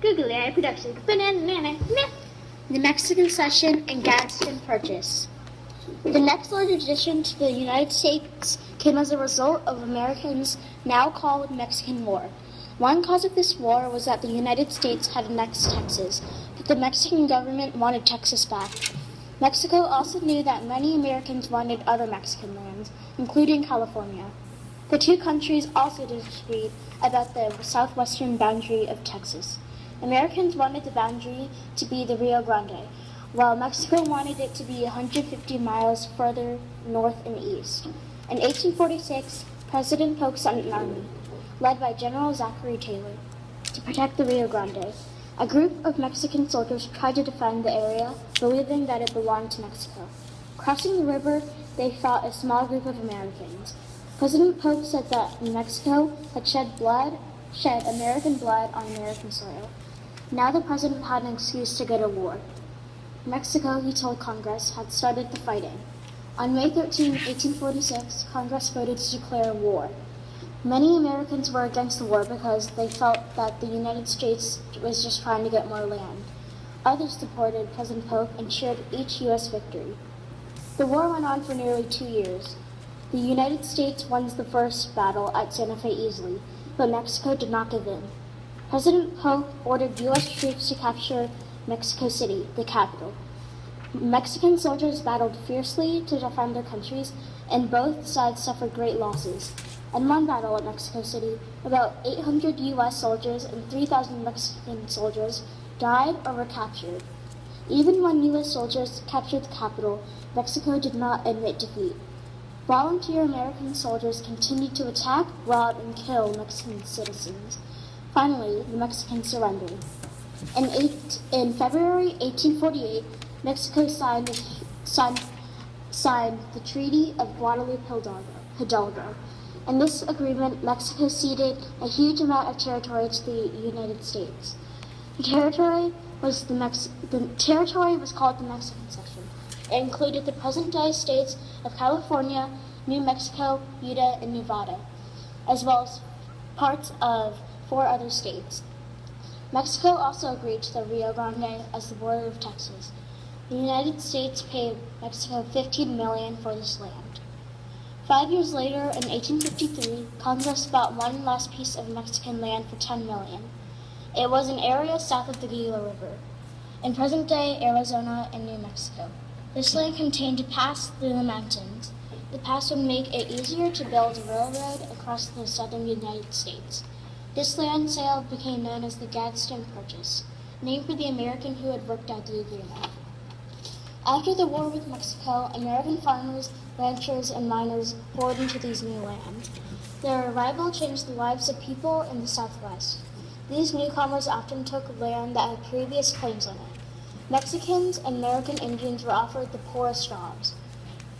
Google AI Productions. The Mexican Cession and Gadsden Purchase. The next large addition to the United States came as a result of Americans' now called Mexican War. One cause of this war was that the United States had annexed Texas, but the Mexican government wanted Texas back. Mexico also knew that many Americans wanted other Mexican lands, including California. The two countries also disagreed about the southwestern boundary of Texas. Americans wanted the boundary to be the Rio Grande, while Mexico wanted it to be 150 miles further north and east. In 1846, President Polk sent an army, led by General Zachary Taylor, to protect the Rio Grande. A group of Mexican soldiers tried to defend the area, believing that it belonged to Mexico. Crossing the river, they fought a small group of Americans. President Polk said that Mexico had shed American blood on American soil. Now the president had an excuse to go to war. Mexico, he told Congress, had started the fighting. On May 13, 1846, Congress voted to declare war. Many Americans were against the war because they felt that the United States was just trying to get more land. Others supported President Polk and cheered each U.S. victory. The war went on for nearly 2 years. The United States won the first battle at Santa Fe easily, but Mexico did not give in. President Polk ordered U.S. troops to capture Mexico City, the capital. Mexican soldiers battled fiercely to defend their countries, and both sides suffered great losses. In one battle at Mexico City, about 800 U.S. soldiers and 3,000 Mexican soldiers died or were captured. Even when U.S. soldiers captured the capital, Mexico did not admit defeat. Volunteer American soldiers continued to attack, rob, and kill Mexican citizens. Finally, the Mexicans surrendered. In February 1848, Mexico signed the Treaty of Guadalupe Hidalgo. In this agreement, Mexico ceded a huge amount of territory to the United States. The territory was called the Mexican Cession. It included the present-day states of California, New Mexico, Utah, and Nevada, as well as parts of 4 other states. Mexico also agreed to the Rio Grande as the border of Texas. The United States paid Mexico $15 million for this land. 5 years later, in 1853, Congress bought one last piece of Mexican land for $10 million. It was an area south of the Gila River, in present-day Arizona and New Mexico. This land contained a pass through the mountains. The pass would make it easier to build a railroad across the southern United States. This land sale became known as the Gadsden Purchase, named for the American who had worked out the agreement. After the war with Mexico, American farmers, ranchers, and miners poured into these new lands. Their arrival changed the lives of people in the Southwest. These newcomers often took land that had previous claims on it. Mexicans and American Indians were offered the poorest jobs.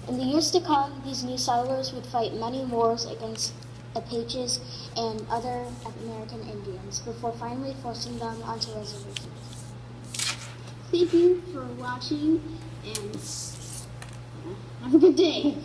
In the years to come, these new settlers would fight many wars against Apaches and other American Indians before finally forcing them onto reservations. Thank you for watching, and have a good day.